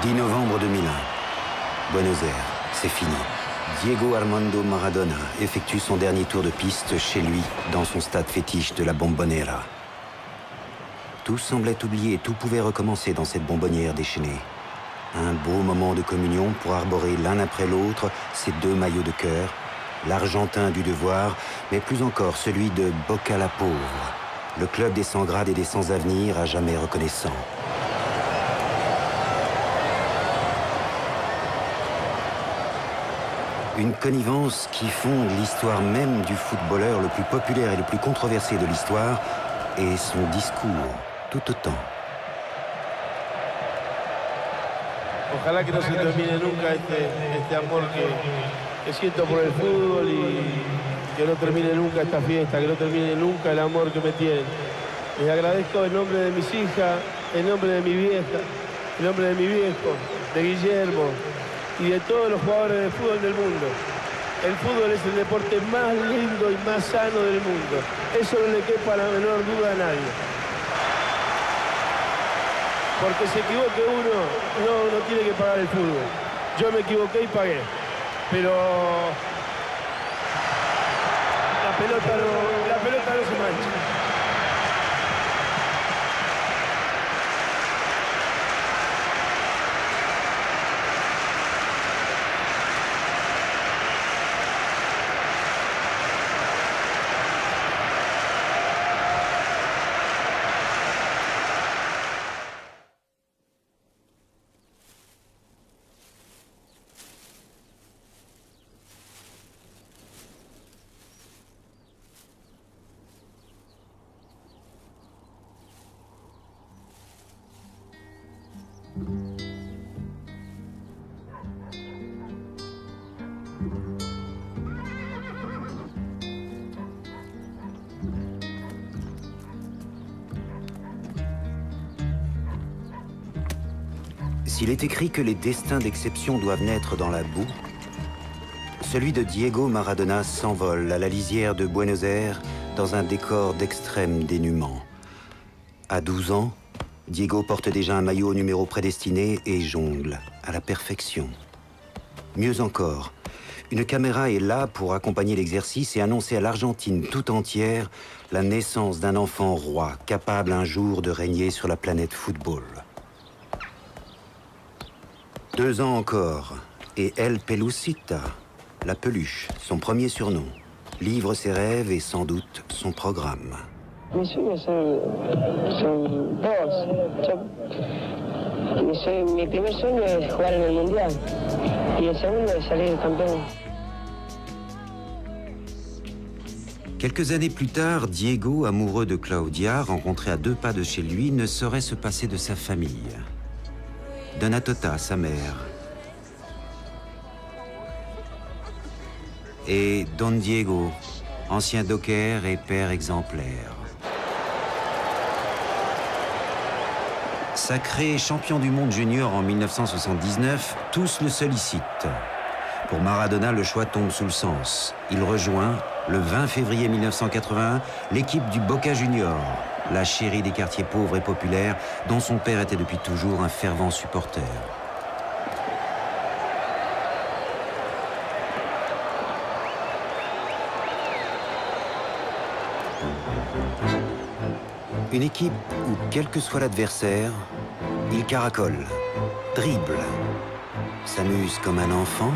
10 novembre 2001. Buenos Aires, c'est fini. Diego Armando Maradona effectue son dernier tour de piste chez lui, dans son stade fétiche de la Bombonera. Tout semblait oublié, tout pouvait recommencer dans cette bonbonnière déchaînée. Un beau moment de communion pour arborer l'un après l'autre ces deux maillots de cœur, l'Argentin du devoir, mais plus encore celui de Boca la Pauvre, le club des sans grade et des sans avenir à jamais reconnaissant. Une connivence qui fonde l'histoire même du footballeur le plus populaire et le plus controversé de l'histoire et son discours tout autant. Ojalá que no se termine nunca este amor que siento por el fútbol y que no termine nunca esta fiesta, que no termine nunca el amor que me tienen. Les agradezco en nombre de mis hijas, en nombre de mi vieja, en nombre de mi viejo, de Guillermo y de todos los jugadores de fútbol del mundo. El fútbol es el deporte más lindo y más sano del mundo. Eso no le quepa la menor duda a nadie. Porque se equivoque uno, no tiene que pagar el fútbol. Yo me equivoqué y pagué. Pero la pelota no se mancha. S'il est écrit que les destins d'exception doivent naître dans la boue, celui de Diego Maradona s'envole à la lisière de Buenos Aires dans un décor d'extrême dénuement. À 12 ans, Diego porte déjà un maillot au numéro prédestiné et jongle à la perfection. Mieux encore, une caméra est là pour accompagner l'exercice et annoncer à l'Argentine tout entière la naissance d'un enfant roi capable un jour de régner sur la planète football. 2 ans encore, et El Pelucita, la peluche, son premier surnom, livre ses rêves et sans doute son programme. Mis sueños son dos. Mi primer sueño es jugar en el Mundial y el segundo es salir campeón. Quelques années plus tard, Diego, amoureux de Claudia, rencontré à 2 pas de chez lui, ne saurait se passer de sa famille. Donatota, sa mère. Et Don Diego, ancien docker et père exemplaire. Sacré champion du monde junior en 1979, tous le sollicitent. Pour Maradona, le choix tombe sous le sens. Il rejoint, le 20 février 1981, l'équipe du Boca Junior, la chérie des quartiers pauvres et populaires, dont son père était depuis toujours un fervent supporter. Une équipe où, quel que soit l'adversaire, il caracole, dribble, s'amuse comme un enfant,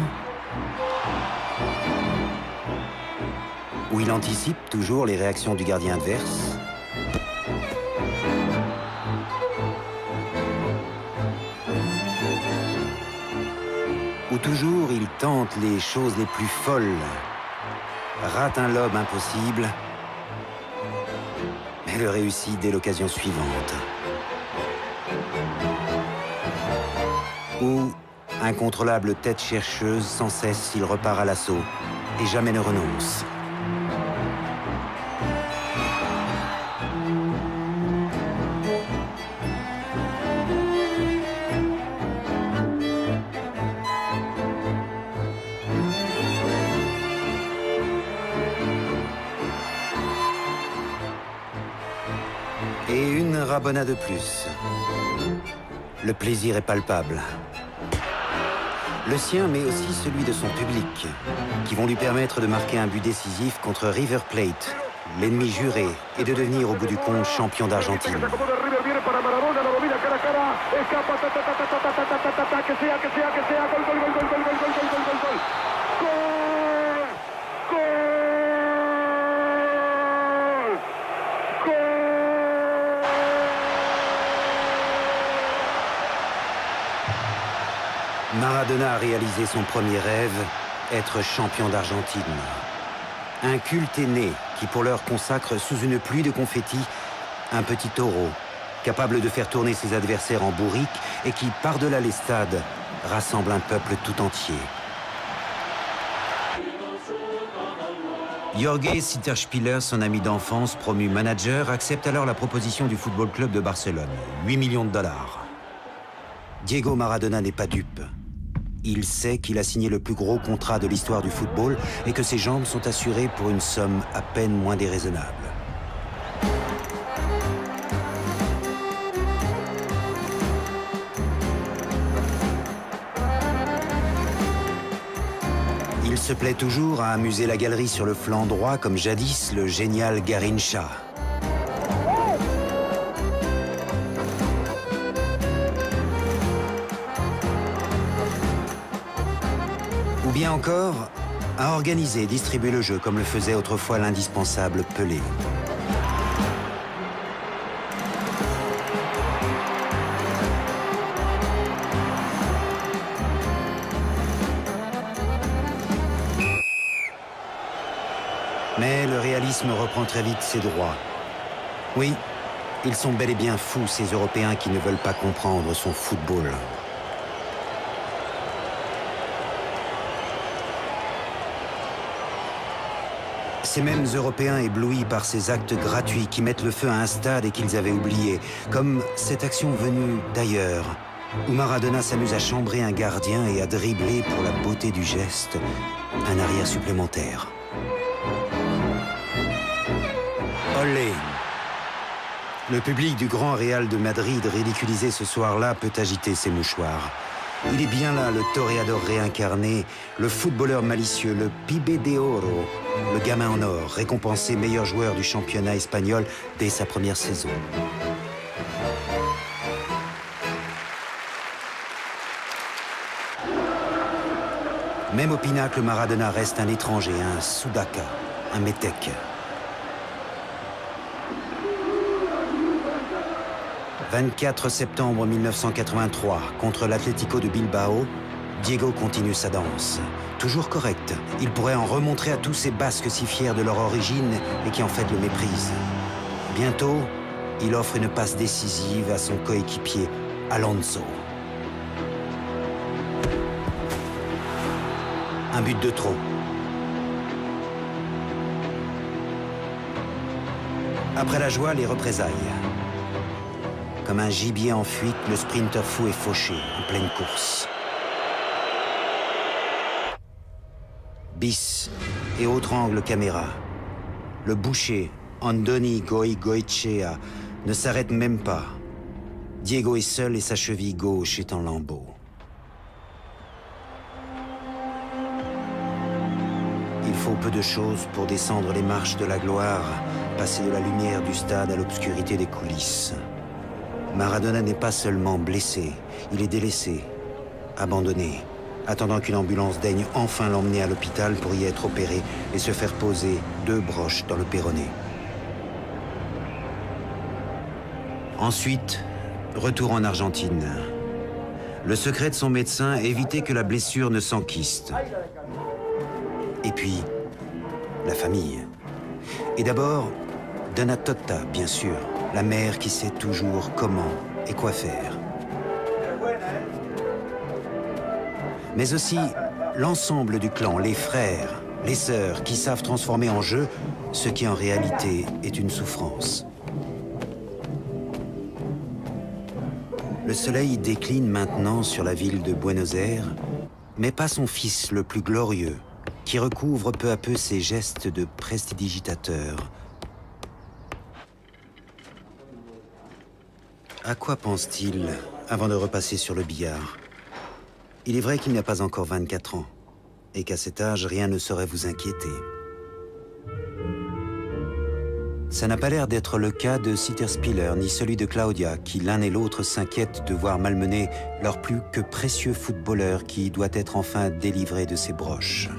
où il anticipe toujours les réactions du gardien adverse, où toujours il tente les choses les plus folles, rate un lob impossible, mais le réussit dès l'occasion suivante. Ou, incontrôlable tête chercheuse, sans cesse il repart à l'assaut et jamais ne renonce. Et une Rabona de plus. Le plaisir est palpable. Le sien, mais aussi celui de son public, qui vont lui permettre de marquer un but décisif contre River Plate, l'ennemi juré, et de devenir au bout du compte champion d'Argentine. Maradona a réalisé son premier rêve, être champion d'Argentine. Un culte est né qui pour l'heure consacre sous une pluie de confettis un petit taureau, capable de faire tourner ses adversaires en bourrique et qui, par-delà les stades, rassemble un peuple tout entier. Jorge Sitterspieler, son ami d'enfance, promu manager, accepte alors la proposition du Football Club de Barcelone, 8 millions de dollars. Diego Maradona n'est pas dupe. Il sait qu'il a signé le plus gros contrat de l'histoire du football et que ses jambes sont assurées pour une somme à peine moins déraisonnable. Il se plaît toujours à amuser la galerie sur le flanc droit comme jadis le génial Garrincha. Ou bien encore, à organiser et distribuer le jeu comme le faisait autrefois l'indispensable Pelé. Mais le réalisme reprend très vite ses droits. Oui, ils sont bel et bien fous, ces Européens qui ne veulent pas comprendre son football. Ces mêmes Européens éblouis par ces actes gratuits qui mettent le feu à un stade et qu'ils avaient oublié, comme cette action venue d'ailleurs, où Maradona s'amuse à chambrer un gardien et à dribbler pour la beauté du geste un arrière supplémentaire. Olé! Le public du Grand Real de Madrid ridiculisé ce soir-là peut agiter ses mouchoirs. Il est bien là, le toréador réincarné, le footballeur malicieux, le pibe de oro, le gamin en or, récompensé meilleur joueur du championnat espagnol dès sa première saison. Même au pinacle, Maradona reste un étranger, un soudaka, un métèque. 24 septembre 1983, contre l'Atlético de Bilbao, Diego continue sa danse. Toujours correct, il pourrait en remontrer à tous ces Basques si fiers de leur origine et qui en fait le méprisent. Bientôt, il offre une passe décisive à son coéquipier, Alonso. Un but de trop. Après la joie, les représailles. Comme un gibier en fuite, le sprinter fou est fauché en pleine course. Bis et autre angle caméra. Le boucher, Andoni Goicoechea, ne s'arrête même pas. Diego est seul et sa cheville gauche est en lambeaux. Il faut peu de choses pour descendre les marches de la gloire, passer de la lumière du stade à l'obscurité des coulisses. Maradona n'est pas seulement blessé, il est délaissé, abandonné, attendant qu'une ambulance daigne enfin l'emmener à l'hôpital pour y être opéré et se faire poser 2 broches dans le péroné. Ensuite, retour en Argentine. Le secret de son médecin, éviter que la blessure ne s'enquiste. Et puis, la famille. Et d'abord, Donna Tota, bien sûr, la mère qui sait toujours comment et quoi faire. Mais aussi l'ensemble du clan, les frères, les sœurs qui savent transformer en jeu ce qui en réalité est une souffrance. Le soleil décline maintenant sur la ville de Buenos Aires, mais pas son fils le plus glorieux, qui recouvre peu à peu ses gestes de prestidigitateur. À quoi pense-t-il avant de repasser sur le billard? Il est vrai qu'il n'a pas encore 24 ans, et qu'à cet âge, rien ne saurait vous inquiéter. Ça n'a pas l'air d'être le cas de Sitterspieler, ni celui de Claudia, qui l'un et l'autre s'inquiètent de voir malmener leur plus que précieux footballeur qui doit être enfin délivré de ses broches.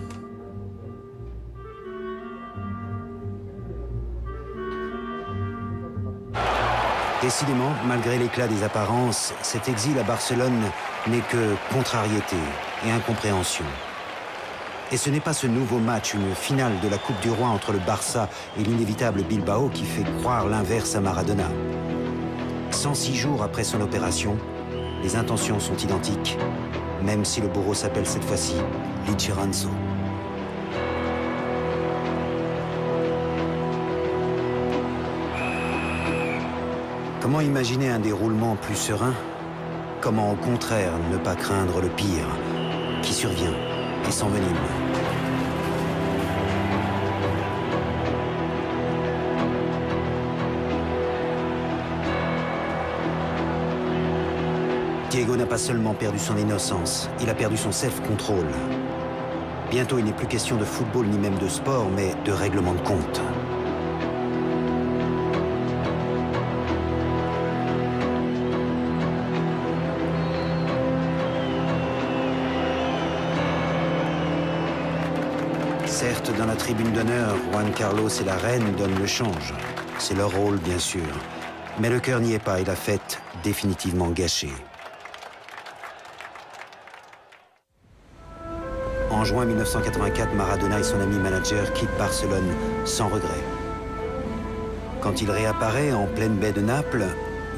Décidément, malgré l'éclat des apparences, cet exil à Barcelone n'est que contrariété et incompréhension. Et ce n'est pas ce nouveau match, une finale de la Coupe du Roi entre le Barça et l'inévitable Bilbao qui fait croire l'inverse à Maradona. 106 jours après son opération, les intentions sont identiques, même si le bourreau s'appelle cette fois-ci Liceranzo. Comment imaginer un déroulement plus serein? Comment au contraire ne pas craindre le pire qui survient et s'envenime? Diego n'a pas seulement perdu son innocence, il a perdu son self-control. Bientôt, il n'est plus question de football ni même de sport, mais de règlement de compte. Certes, dans la tribune d'honneur, Juan Carlos et la reine donnent le change. C'est leur rôle, bien sûr. Mais le cœur n'y est pas et la fête définitivement gâchée. En juin 1984, Maradona et son ami manager quittent Barcelone sans regret. Quand il réapparaît en pleine baie de Naples,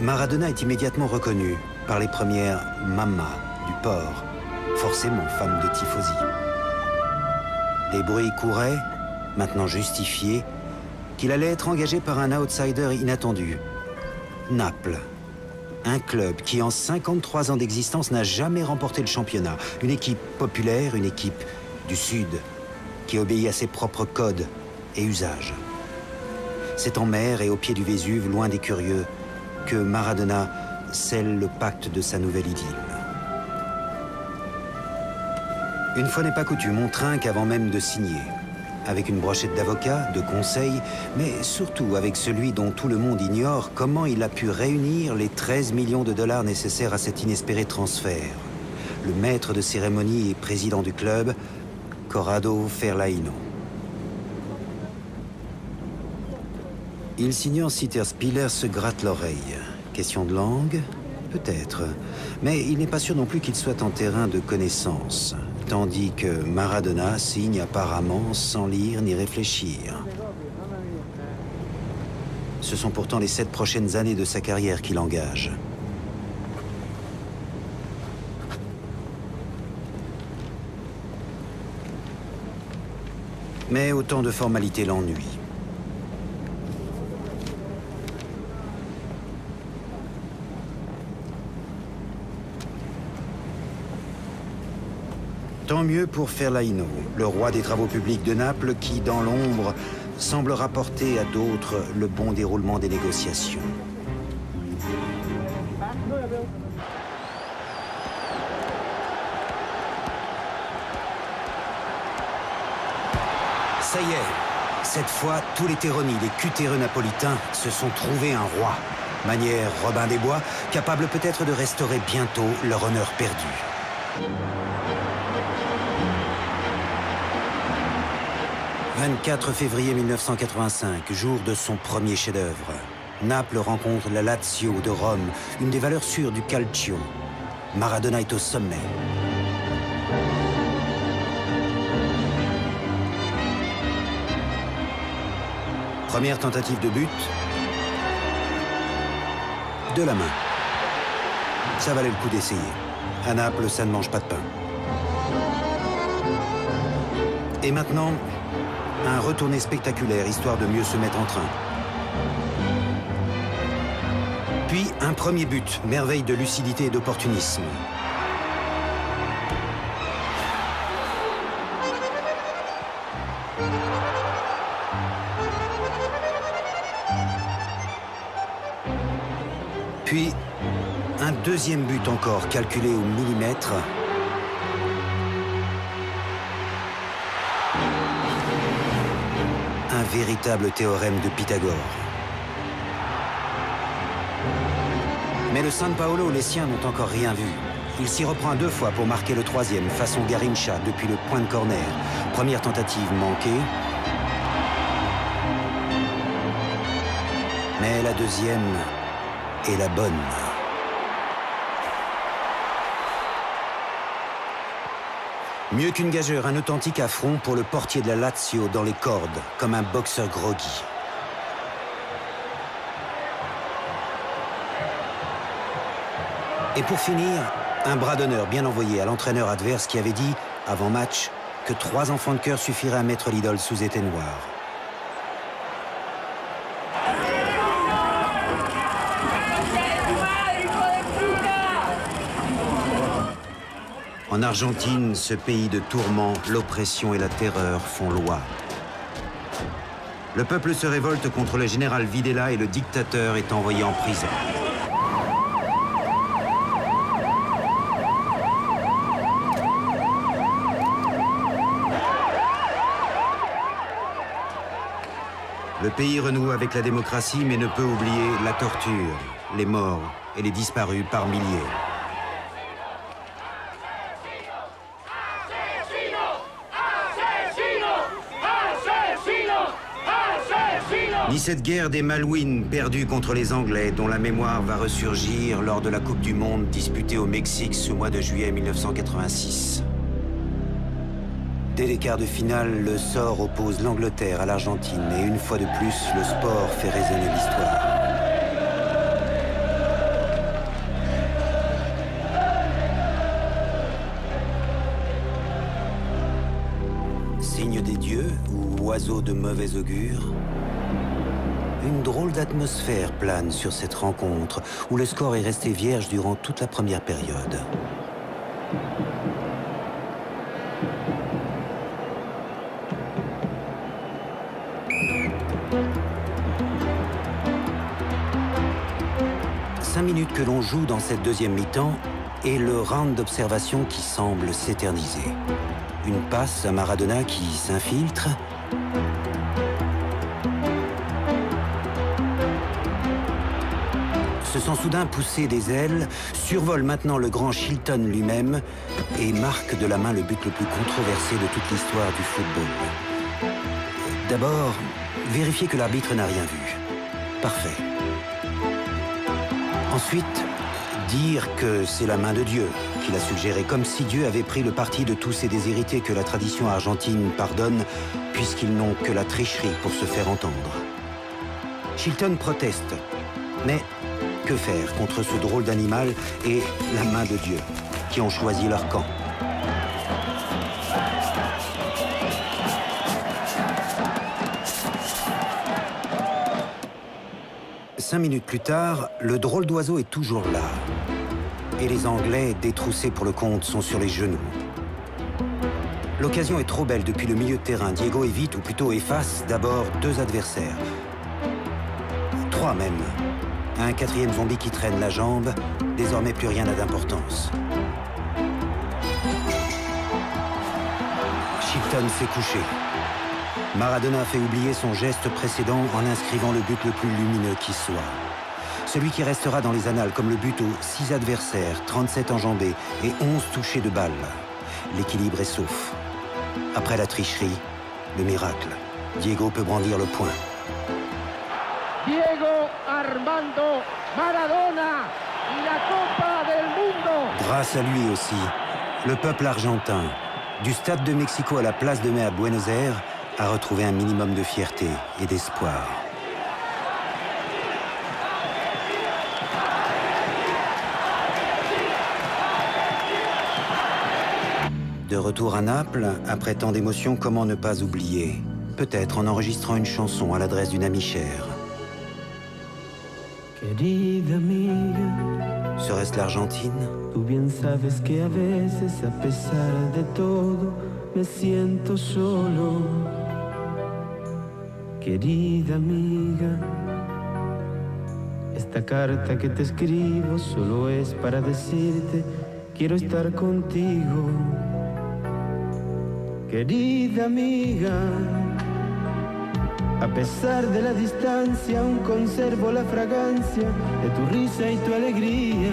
Maradona est immédiatement reconnu par les premières mamas du port, forcément femmes de tifosi. Les bruits couraient, maintenant justifiés, qu'il allait être engagé par un outsider inattendu. Naples, un club qui en 53 ans d'existence n'a jamais remporté le championnat. Une équipe populaire, une équipe du Sud, qui obéit à ses propres codes et usages. C'est en mer et au pied du Vésuve, loin des curieux, que Maradona scelle le pacte de sa nouvelle idylle. Une fois n'est pas coutume, on trinque avant même de signer. Avec une brochette d'avocats, de conseils, mais surtout avec celui dont tout le monde ignore comment il a pu réunir les 13 millions de dollars nécessaires à cet inespéré transfert. Le maître de cérémonie et président du club, Corrado Ferlaino. Il s'ignore si Sitterspieler se gratte l'oreille. Question de langue? Peut-être. Mais il n'est pas sûr non plus qu'il soit en terrain de connaissance. Tandis que Maradona signe apparemment sans lire ni réfléchir. Ce sont pourtant les 7 prochaines années de sa carrière qu'il engage. Mais autant de formalités l'ennuient. Tant mieux pour Ferlaino, le roi des travaux publics de Naples qui, dans l'ombre, semble rapporter à d'autres le bon déroulement des négociations. Ça y est, cette fois, tous les terroni, les cutéreux napolitains, se sont trouvés un roi. Manière Robin des Bois, capable peut-être de restaurer bientôt leur honneur perdu. « 24 février 1985, jour de son premier chef-d'œuvre. Naples rencontre la Lazio de Rome, une des valeurs sûres du calcio. Maradona est au sommet. Première tentative de but. De la main. Ça valait le coup d'essayer. À Naples, ça ne mange pas de pain. Et maintenant, un retourné spectaculaire, histoire de mieux se mettre en train. Puis un premier but, merveille de lucidité et d'opportunisme. Puis un deuxième but encore, calculé au millimètre, véritable théorème de Pythagore. Mais le San Paolo, les siens n'ont encore rien vu. Il s'y reprend 2 fois pour marquer le 3e, façon Garincha, depuis le point de corner. Première tentative manquée. Mais la 2e est la bonne. Mieux qu'une gageure, un authentique affront pour le portier de la Lazio dans les cordes, comme un boxeur groggy. Et pour finir, un bras d'honneur bien envoyé à l'entraîneur adverse qui avait dit, avant match, que 3 enfants de cœur suffiraient à mettre l'idole sous éteignoir. En Argentine, ce pays de tourments, l'oppression et la terreur font loi. Le peuple se révolte contre le général Videla et le dictateur est envoyé en prison. Le pays renoue avec la démocratie mais ne peut oublier la torture, les morts et les disparus par milliers. Ni cette guerre des Malouines perdue contre les Anglais dont la mémoire va ressurgir lors de la Coupe du Monde disputée au Mexique ce mois de juillet 1986. Dès les quarts de finale, le sort oppose l'Angleterre à l'Argentine et une fois de plus, le sport fait résonner l'histoire. Signe des dieux ou oiseau de mauvais augure? Une drôle d'atmosphère plane sur cette rencontre, où le score est resté vierge durant toute la première période. Cinq minutes que l'on joue dans cette deuxième mi-temps et le round d'observation qui semble s'éterniser. Une passe à Maradona qui s'infiltre. Se sent soudain pousser des ailes, survole maintenant le grand Shilton lui-même et marque de la main le but le plus controversé de toute l'histoire du football. D'abord, vérifier que l'arbitre n'a rien vu. Parfait. Ensuite, dire que c'est la main de Dieu qui l'a suggéré, comme si Dieu avait pris le parti de tous ces déshérités que la tradition argentine pardonne, puisqu'ils n'ont que la tricherie pour se faire entendre. Shilton proteste, mais que faire contre ce drôle d'animal et la main de Dieu, qui ont choisi leur camp? Cinq minutes plus tard, le drôle d'oiseau est toujours là. Et les Anglais, détroussés pour le compte, sont sur les genoux. L'occasion est trop belle depuis le milieu de terrain. Diego évite, ou plutôt efface, d'abord 2 adversaires. 3 même. Un 4e zombie qui traîne la jambe. Désormais, plus rien n'a d'importance. Shilton s'est couché. Maradona fait oublier son geste précédent en inscrivant le but le plus lumineux qui soit. Celui qui restera dans les annales comme le but aux 6 adversaires, 37 enjambés et 11 touchés de balle. L'équilibre est sauf. Après la tricherie, le miracle. Diego peut brandir le poing. Diego Armando Maradona, la Copa del Mundo. Grâce à lui aussi, le peuple argentin, du stade de Mexico à la place de mai à Buenos Aires, a retrouvé un minimum de fierté et d'espoir. De retour à Naples, après tant d'émotions, comment ne pas oublier? Peut-être en enregistrant une chanson à l'adresse d'une amie chère. Querida amiga, serait-ce l'Argentine? tú bien sabes que a veces, a pesar de todo, me siento solo. Querida amiga, esta carta que te escribo solo es para decirte, quiero estar contigo. Querida amiga, A pesar de la distancia, aún conservo la fragancia de tu risa y tu alegría.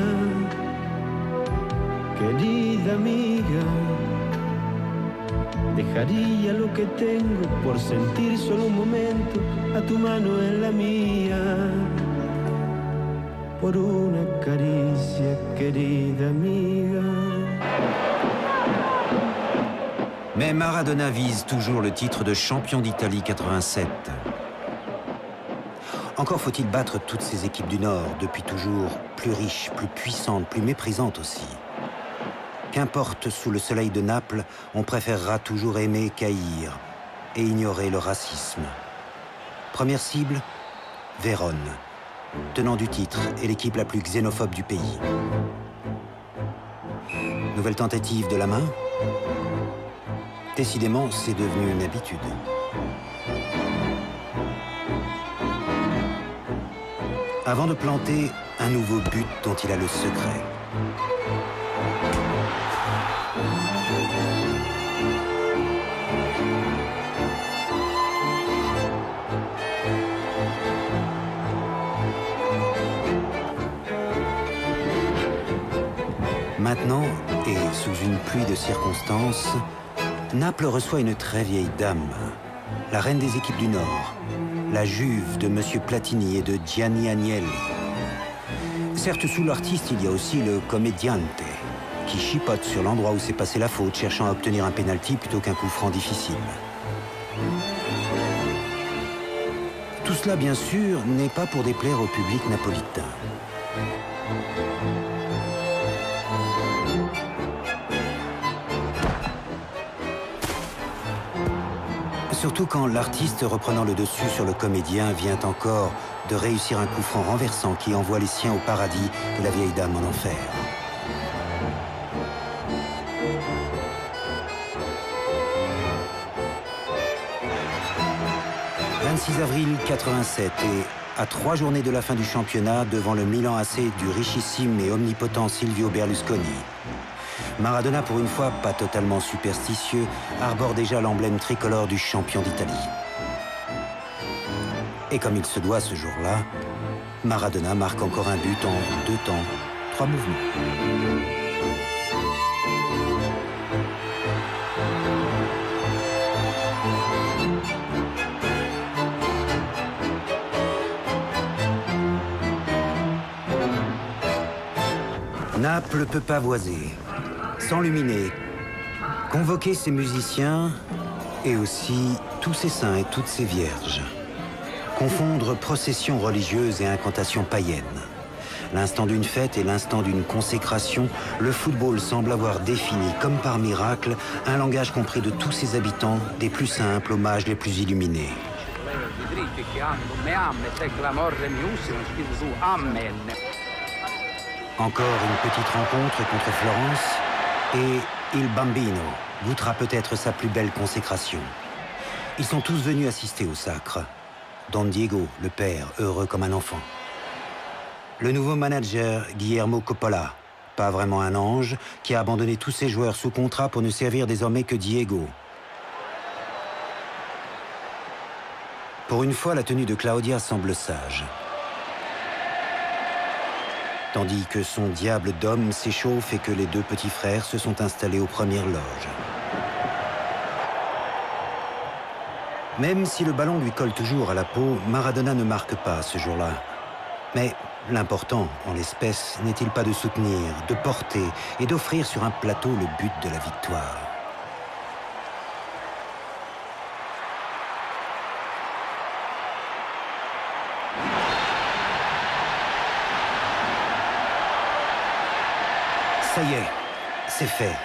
Querida amiga, dejaría lo que tengo por sentir solo un momento a tu mano en la mía. Por una caricia, querida amiga. Mais Maradona vise toujours le titre de champion d'Italie 87. Encore faut-il battre toutes ces équipes du Nord, depuis toujours plus riches, plus puissantes, plus méprisantes aussi. Qu'importe, sous le soleil de Naples, on préférera toujours aimer qu'haïr et ignorer le racisme. Première cible, Vérone, tenant du titre et l'équipe la plus xénophobe du pays. Nouvelle tentative de la main. Décidément, c'est devenu une habitude. Avant de planter un nouveau but dont il a le secret. Maintenant, et sous une pluie de circonstances, Naples reçoit une très vieille dame, la reine des équipes du Nord, la Juve de M. Platini et de Gianni Agnelli. Certes, sous l'artiste, il y a aussi le comediante, qui chipote sur l'endroit où s'est passée la faute, cherchant à obtenir un pénalty plutôt qu'un coup franc difficile. Tout cela, bien sûr, n'est pas pour déplaire au public napolitain. Surtout quand l'artiste reprenant le dessus sur le comédien vient encore de réussir un coup franc renversant qui envoie les siens au paradis et la vieille dame en enfer. « 26 avril 87 et à 3 journées de la fin du championnat devant le Milan AC du richissime et omnipotent Silvio Berlusconi. Maradona, pour une fois pas totalement superstitieux, arbore déjà l'emblème tricolore du champion d'Italie. Et comme il se doit ce jour-là, Maradona marque encore un but en 2 temps, 3 mouvements. Naples peut pavoiser, s'enluminer, convoquer ses musiciens et aussi tous ses saints et toutes ses vierges. Confondre procession religieuse et incantation païenne. L'instant d'une fête et l'instant d'une consécration, le football semble avoir défini, comme par miracle, un langage compris de tous ses habitants, des plus simples aux mages les plus illuminés. Encore une petite rencontre contre Florence et Il Bambino goûtera peut-être sa plus belle consécration. Ils sont tous venus assister au sacre. Don Diego, le père, heureux comme un enfant. Le nouveau manager, Guillermo Coppola, pas vraiment un ange, qui a abandonné tous ses joueurs sous contrat pour ne servir désormais que Diego. Pour une fois, la tenue de Claudia semble sage. Tandis que son diable d'homme s'échauffe et que les 2 petits frères se sont installés aux premières loges. Même si le ballon lui colle toujours à la peau, Maradona ne marque pas ce jour-là. Mais l'important, en l'espèce, n'est-il pas de soutenir, de porter et d'offrir sur un plateau le but de la victoire? Ça y est, c'est fait.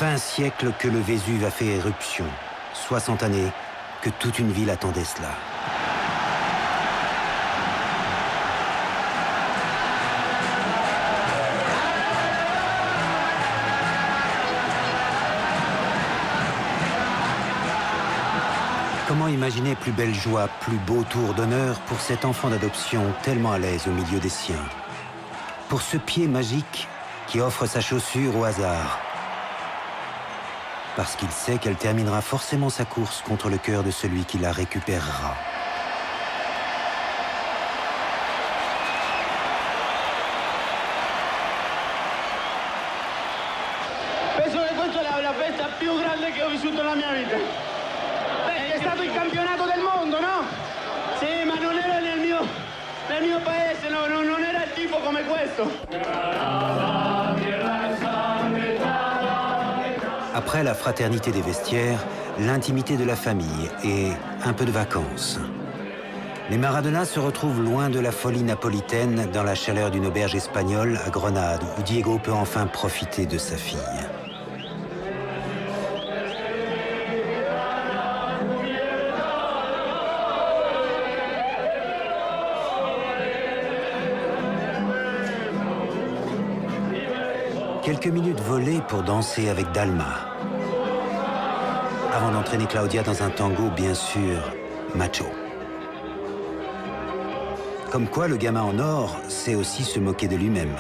20 siècles que le Vésuve a fait éruption. 60 années que toute une ville attendait cela. Comment imaginer plus belle joie, plus beau tour d'honneur pour cet enfant d'adoption tellement à l'aise au milieu des siens? Pour ce pied magique qui offre sa chaussure au hasard. Parce qu'il sait qu'elle terminera forcément sa course contre le cœur de celui qui la récupérera. vissuto nella mia vita. È stato il campionato del mondo, no? Sì, ma non era nel mio paese, no, non era il tifo come questo. Après la fraternité des vestiaires, l'intimité de la famille et un peu de vacances. Les Maradona se retrouvent loin de la folie napolitaine dans la chaleur d'une auberge espagnole à Grenade, où Diego peut enfin profiter de sa fille. Quelques minutes volées pour danser avec Dalma, avant d'entraîner Claudia dans un tango bien sûr macho. Comme quoi, le gamin en or sait aussi se moquer de lui-même.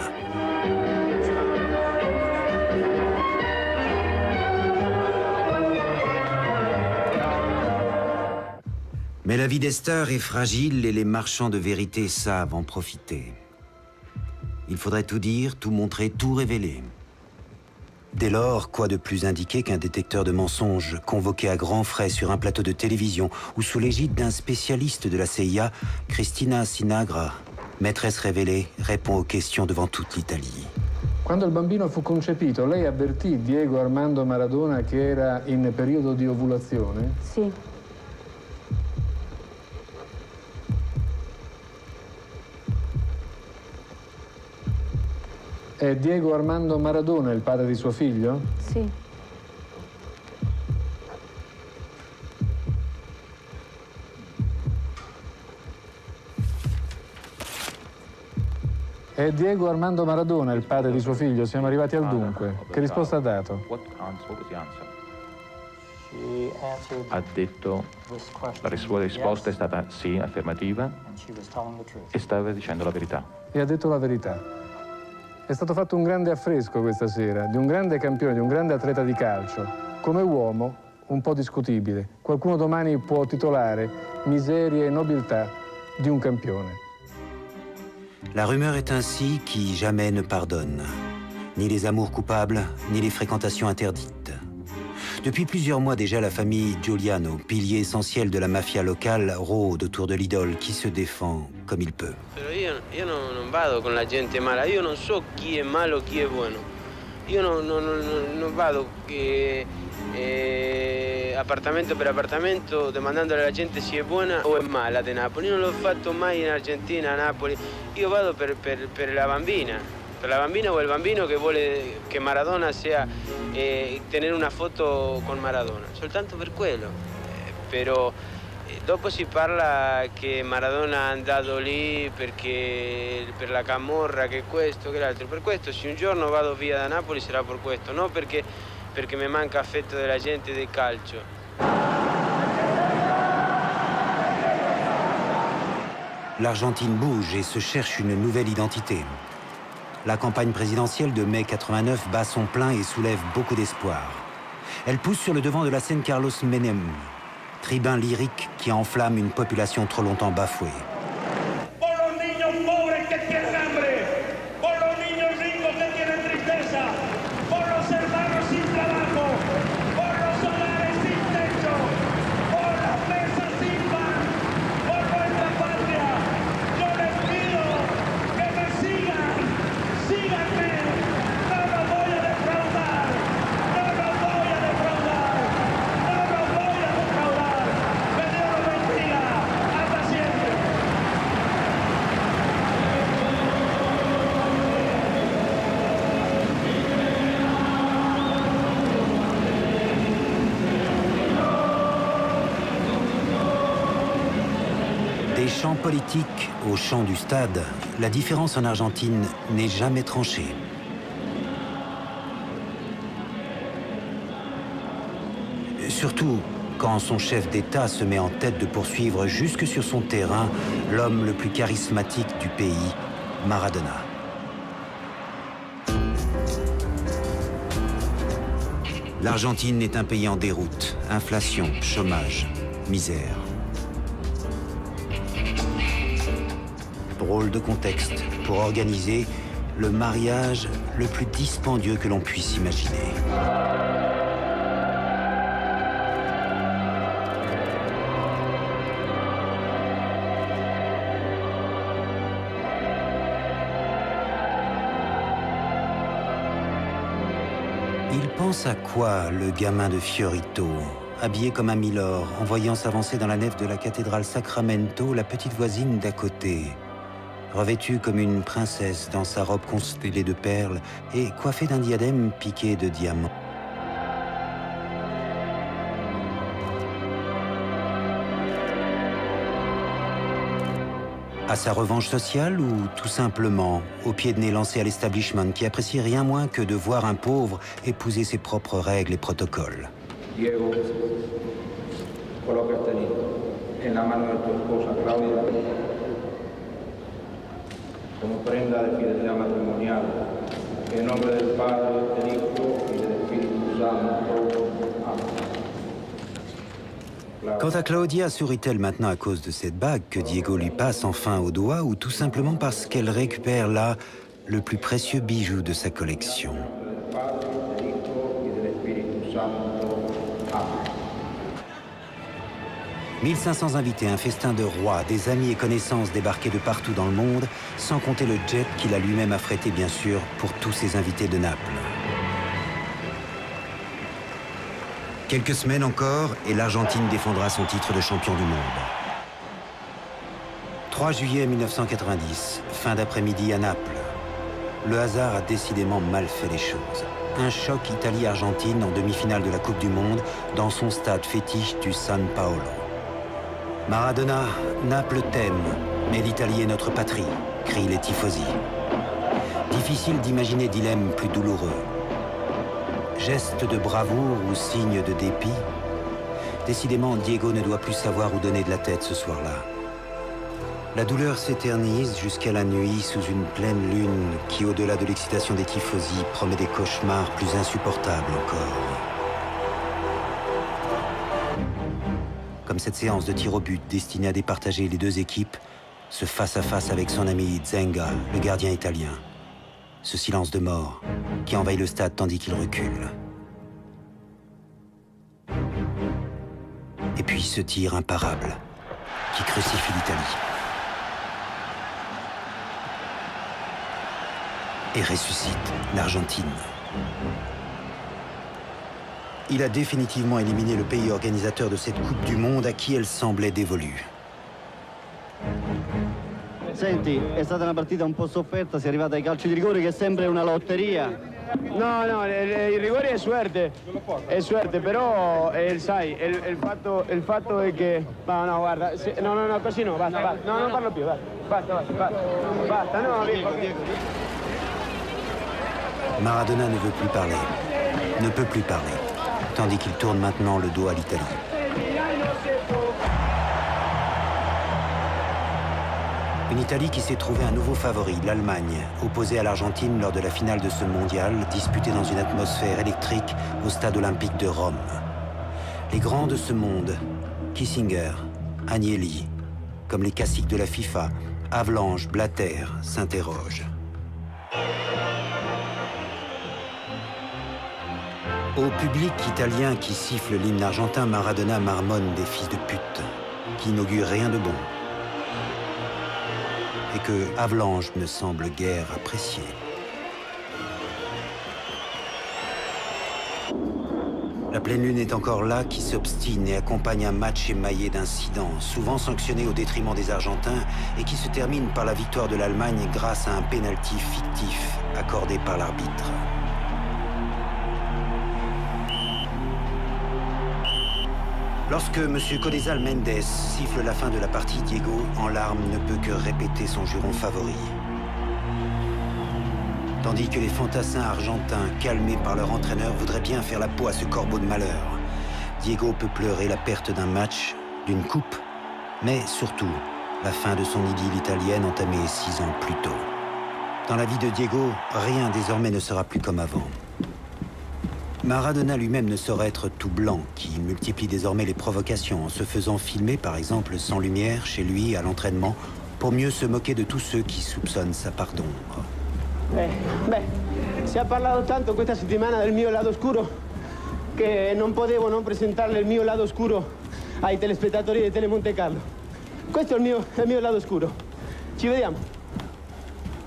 Mais la vie des stars est fragile et les marchands de vérité savent en profiter. Il faudrait tout dire, tout montrer, tout révéler. Dès lors, quoi de plus indiqué qu'un détecteur de mensonges convoqué à grands frais sur un plateau de télévision ou sous l'égide d'un spécialiste de la CIA, Cristina Sinagra, maîtresse révélée, répond aux questions devant toute l'Italie. Quando il bambino fu concepito, lei avvertì Diego Armando Maradona che era in periodo di ovulazione? Sì. È Diego Armando Maradona il padre di suo figlio? Sì. È Diego Armando Maradona il padre di suo figlio? Siamo arrivati al dunque. Che risposta ha dato? Ha detto, la sua risposta è stata sì, affermativa, e stava dicendo la verità. E ha detto la verità. È stato fatto un grande affresco questa sera, di un grande campione, di un grande atleta di calcio. Come uomo, un po' discutibile. Qualcuno domani può titolare Miseria e nobiltà di un campione. La rumeur est ainsi qui jamais ne pardonne. Ni les amours coupables, ni les fréquentations interdites. Depuis plusieurs mois déjà, la famille Giuliano, pilier essentiel de la mafia locale, rôde autour de l'idole qui se défend comme il peut. Io non vado con la gente mala, io non so chi è malo, chi è buono. Io non vado appartamento per appartamento domandando alla gente se è buona o è mala di Napoli. Io non l'ho fatto mai in Argentina, a Napoli. Io vado per la bambina. Per la bambina o il bambino che vuole che Maradona sia tenere una foto con Maradona, soltanto per quello. Però dopo si parla che Maradona è andato lì perché per la camorra, che questo, che l'altro. Per questo se un giorno vado via da Napoli sarà per questo, non perché mi manca affetto della gente del calcio. L'Argentine bouge et se cherche une nouvelle identité. La campagne présidentielle de mai 89 bat son plein et soulève beaucoup d'espoir. Elle pousse sur le devant de la scène Carlos Menem, tribun lyrique qui enflamme une population trop longtemps bafouée. Por los niños pobres que tienen hambre, por los niños ricos que tienen tristeza, por los hermanos sin trabajo, por los hogares sin techo, por las mesas sin pan, por nuestra patria. Yo les pido que me sigan, síganme, no los voy a defraudar, no los voy a defraudar, no los voy a defraudar. Que Dios los bendiga, hasta siempre. Des champs politiques aux champs du stade, la différence en Argentine n'est jamais tranchée. Surtout quand son chef d'État se met en tête de poursuivre jusque sur son terrain l'homme le plus charismatique du pays, Maradona. L'Argentine est un pays en déroute, inflation, chômage, misère. Drôle de contexte pour organiser le mariage le plus dispendieux que l'on puisse imaginer. Pense à quoi le gamin de Fiorito, habillé comme un milord, en voyant s'avancer dans la nef de la cathédrale Sacramento la petite voisine d'à côté, revêtue comme une princesse dans sa robe constellée de perles et coiffée d'un diadème piqué de diamants. À sa revanche sociale ou tout simplement au pied de nez lancé à l'establishment qui apprécie rien moins que de voir un pauvre épouser ses propres règles et protocoles. Diego, coloca este anillo en la mano de tu esposa Claudia como prenda de fidelidad matrimonial. En nombre del Padre, del Hijo y del Espíritu Santo. Amén. Quant à Claudia, sourit-elle maintenant à cause de cette bague que Diego lui passe enfin au doigt ou tout simplement parce qu'elle récupère là le plus précieux bijou de sa collection? 1500 invités, un festin de rois, des amis et connaissances débarqués de partout dans le monde, sans compter le jet qu'il a lui-même affrété bien sûr pour tous ses invités de Naples. Quelques semaines encore, et l'Argentine défendra son titre de champion du monde. 3 juillet 1990, fin d'après-midi à Naples. Le hasard a décidément mal fait les choses. Un choc Italie-Argentine en demi-finale de la Coupe du Monde dans son stade fétiche du San Paolo. Maradona, Naples t'aime, mais l'Italie est notre patrie, crient les tifosi. Difficile d'imaginer dilemme plus douloureux. Geste de bravoure ou signe de dépit? Décidément, Diego ne doit plus savoir où donner de la tête ce soir-là. La douleur s'éternise jusqu'à la nuit sous une pleine lune qui, au-delà de l'excitation des tifosi, promet des cauchemars plus insupportables encore. Comme cette séance de tir au but destinée à départager les deux équipes, ce face-à-face avec son ami Zenga, le gardien italien. Ce silence de mort qui envahit le stade tandis qu'il recule. Et puis ce tir imparable qui crucifie l'Italie. Et ressuscite l'Argentine. Il a définitivement éliminé le pays organisateur de cette Coupe du Monde à qui elle semblait dévolue. Senti, è stata una partita un po' sofferta, si è arrivata ai calci di rigore che è sempre una lotteria. No, il rigore è suerte, però sai, il fatto è che... No, guarda, no, così no, basta, no, non parlo più, basta, no, Maradona ne veut plus parler, ne peut plus parler, tandis qu'il tourne maintenant le dos à l'Italie. Une Italie qui s'est trouvée un nouveau favori, l'Allemagne, opposée à l'Argentine lors de la finale de ce mondial, disputée dans une atmosphère électrique au stade olympique de Rome. Les grands de ce monde, Kissinger, Agnelli, comme les classiques de la FIFA, Avalanche, Blatter, s'interrogent. Au public italien qui siffle l'hymne argentin, Maradona marmonne des fils de pute, qui inaugurent rien de bon. Et que Avalanche ne semble guère apprécier. La pleine lune est encore là, qui s'obstine et accompagne un match émaillé d'incidents, souvent sanctionnés au détriment des Argentins, et qui se termine par la victoire de l'Allemagne grâce à un pénalty fictif accordé par l'arbitre. Lorsque M. Codesal Mendes siffle la fin de la partie, Diego, en larmes, ne peut que répéter son juron favori. Tandis que les fantassins argentins, calmés par leur entraîneur, voudraient bien faire la peau à ce corbeau de malheur. Diego peut pleurer la perte d'un match, d'une coupe, mais surtout la fin de son idylle italienne entamée 6 ans plus tôt. Dans la vie de Diego, rien désormais ne sera plus comme avant. Maradona lui-même ne saurait être tout blanc, qui multiplie désormais les provocations en se faisant filmer, par exemple, sans lumière, chez lui, à l'entraînement, pour mieux se moquer de tous ceux qui soupçonnent sa part d'ombre. Si è parlato tanto questa settimana del mio lato oscuro che non potevo non presentarle il mio lato oscuro ai telespettatori di Telemonte Carlo. Questo è il mio lato oscuro. Ci vediamo.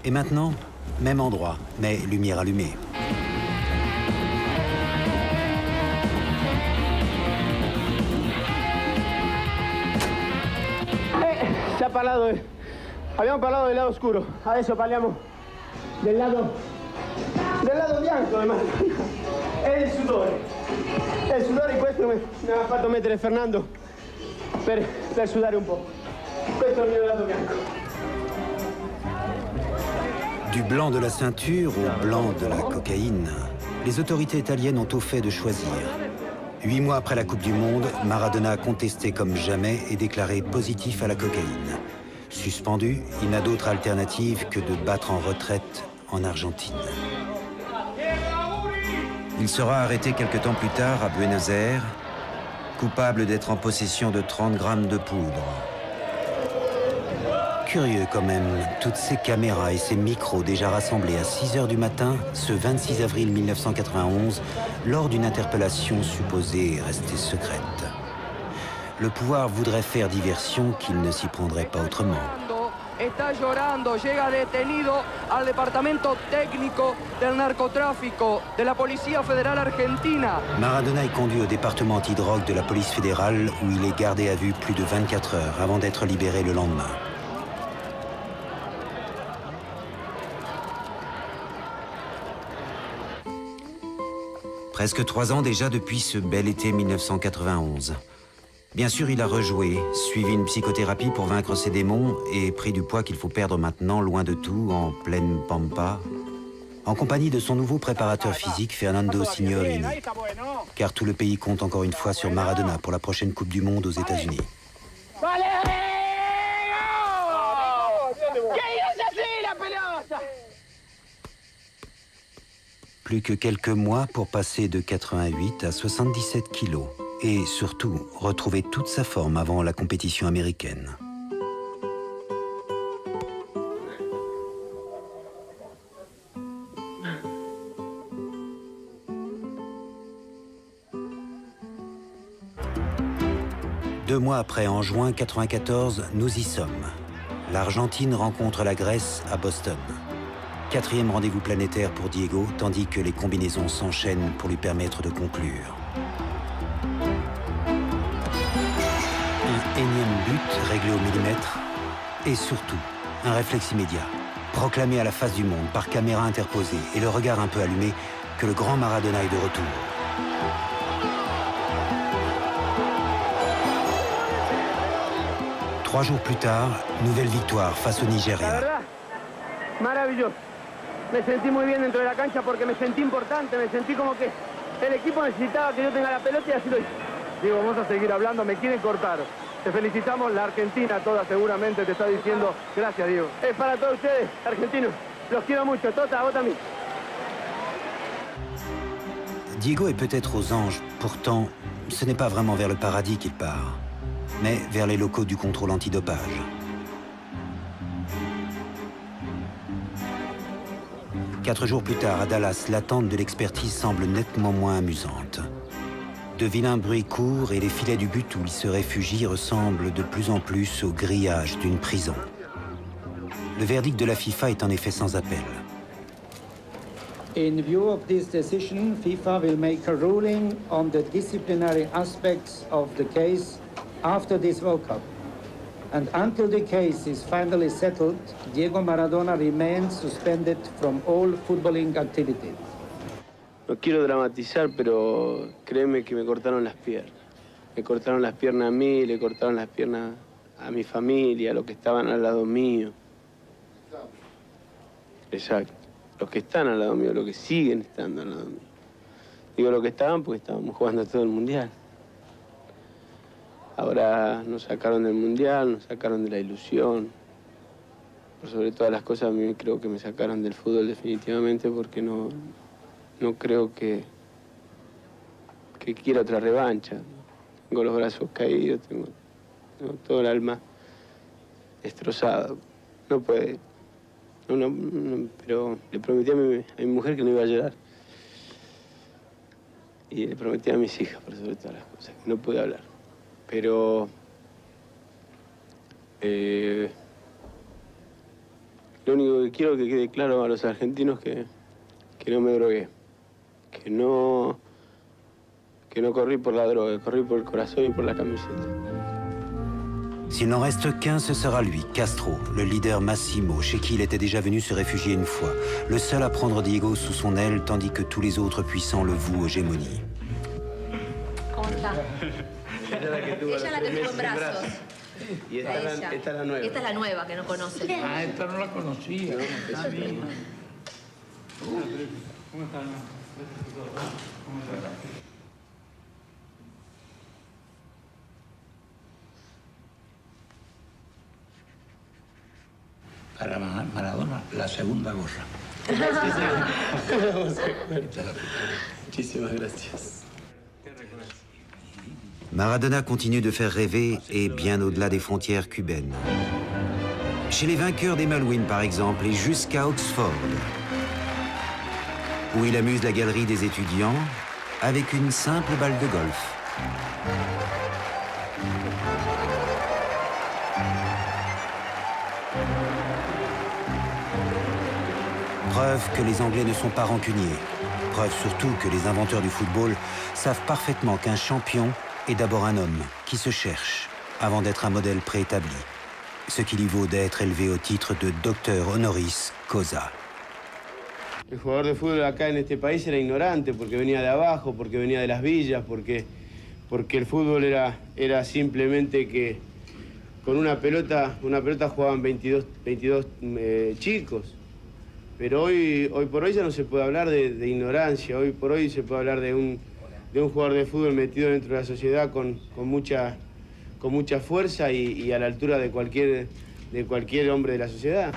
Et maintenant, même endroit, mais lumière allumée. parlado del lado oscuro, adesso parliamo del lado bianco del Maradona. È il sudore questo mi ha fatto mettere Fernando per sudare un po'. Questo è il mio lato bianco. Du blanc de la ceinture au blanc de la cocaïne, les autorités italiennes ont au fait de choisir. 8 mois après la Coupe du Monde, Maradona a contesté comme jamais et déclaré positif à la cocaïne. Suspendu, il n'a d'autre alternative que de battre en retraite en Argentine. Il sera arrêté quelque temps plus tard à Buenos Aires, coupable d'être en possession de 30 grammes de poudre. Curieux quand même, toutes ces caméras et ces micros déjà rassemblés à 6 h du matin, ce 26 avril 1991, lors d'une interpellation supposée restée secrète. Le pouvoir voudrait faire diversion qu'il ne s'y prendrait pas autrement. Está llorando, llega detenido al departamento técnico del narcotráfico de la Policía Federal Argentina. Maradona est conduit au département antidrogue de la police fédérale où il est gardé à vue plus de 24 heures avant d'être libéré le lendemain. Presque 3 ans déjà depuis ce bel été 1991. Bien sûr, il a rejoué, suivi une psychothérapie pour vaincre ses démons et pris du poids qu'il faut perdre maintenant, loin de tout, en pleine pampa, en compagnie de son nouveau préparateur physique, Fernando Signorini. Car tout le pays compte encore une fois sur Maradona pour la prochaine Coupe du Monde aux États-Unis. Plus que quelques mois pour passer de 88 à 77 kilos. Et surtout, retrouver toute sa forme avant la compétition américaine. Deux mois après, en juin 1994, nous y sommes. L'Argentine rencontre la Grèce à Boston. 4e rendez-vous planétaire pour Diego, tandis que les combinaisons s'enchaînent pour lui permettre de conclure. Énième but réglé au millimètre et surtout un réflexe immédiat, proclamé à la face du monde par caméra interposée et le regard un peu allumé que le grand Maradona est de retour. Trois jours plus tard, nouvelle victoire face au Nigeria. Maravilloso. Me sentí muy bien dentro de la cancha porque me sentí importante, me sentí como que el equipo necesitaba que yo tenga la pelota y así lo hice. Diego, vamos a seguir hablando, me quieren cortar. Te felicitamos, la Argentina toda seguramente te está diciendo gracias, Diego. Es para todos ustedes, argentinos. Los quiero mucho. Tota, vos también. Diego est peut-être aux anges, pourtant, ce n'est pas vraiment vers le paradis qu'il part, mais vers les locaux du contrôle antidopage. 4 jours plus tard, à Dallas, l'attente de l'expertise semble nettement moins amusante. De vilains bruits courent et les filets du but où il se réfugie ressemblent de plus en plus au grillage d'une prison. Le verdict de la FIFA est en effet sans appel. In view of this decision, FIFA will make a ruling on the disciplinary aspects of the case after this World Cup. And until the case is finally settled, Diego Maradona remains suspended from all footballing activities. No quiero dramatizar, pero créeme que me cortaron las piernas. Me cortaron las piernas a mí, le cortaron las piernas a mi familia, a los que estaban al lado mío. Exacto. Los que están al lado mío, los que siguen estando al lado mío. Digo los que estaban porque estábamos jugando todo el Mundial. Ahora nos sacaron del Mundial, nos sacaron de la ilusión. Por sobre todas las cosas, a mí creo que me sacaron del fútbol definitivamente porque no creo que quiera otra revancha. Tengo los brazos caídos, tengo todo el alma destrozado. No puede. Pero le prometí a mi mujer que no iba a llorar. Y le prometí a mis hijas, por sobre todas las cosas, que no pude hablar. Pero lo único que quiero que quede claro a los argentinos que no me drogué. Que no corrí por la droga, corrí por el corazón y por la camiseta. S'il n'en reste qu'un, ce sera lui, Castro, le leader Massimo, chez qui il était déjà venu se réfugier une fois. Le seul à prendre Diego sous son aile, tandis que tous les autres puissants le vouent aux gémonies. Ella la que tuvo en brazos. Y esta es la nueva. Esta es la nueva que no conoce. Ah, esta no la conocía. ¿Cómo está? Para Maradona, la segunda gorra. Muchísimas gracias. Maradona continue de faire rêver et bien au-delà des frontières cubaines. Chez les vainqueurs des Malouines, par exemple, et jusqu'à Oxford, où il amuse la galerie des étudiants avec une simple balle de golf. Preuve que les Anglais ne sont pas rancuniers. Preuve surtout que les inventeurs du football savent parfaitement qu'un champion est d'abord un homme qui se cherche avant d'être un modèle préétabli. Ce qui lui vaut d'être élevé au titre de docteur honoris causa. El jugador de fútbol acá en este país era ignorante porque venía de abajo, porque venía de las villas, porque el fútbol era simplemente que con una pelota jugaban 22 chicos. Pero hoy por hoy ya no se puede hablar de ignorancia, hoy por hoy se puede hablar de un jugador de fútbol metido dentro de la sociedad con mucha fuerza y a la altura de cualquier hombre de la sociedad.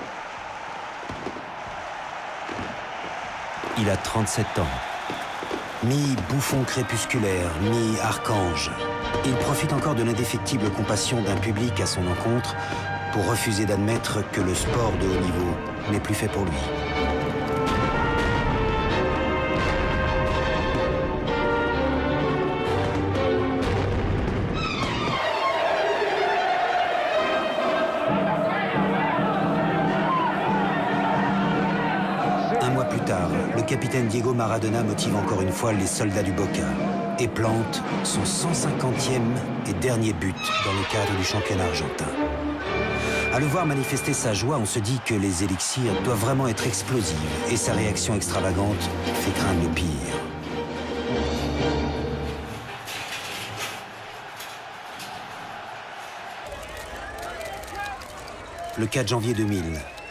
Il a 37 ans. Mi-bouffon crépusculaire, mi-archange. Il profite encore de l'indéfectible compassion d'un public à son encontre pour refuser d'admettre que le sport de haut niveau n'est plus fait pour lui. Un mois plus tard, le capitaine Diego Maradona motive encore une fois les soldats du Boca et plante son 150e et dernier but dans le cadre du championnat argentin. À le voir manifester sa joie, on se dit que les élixirs doivent vraiment être explosifs et sa réaction extravagante fait craindre le pire. Le 4 janvier 2000,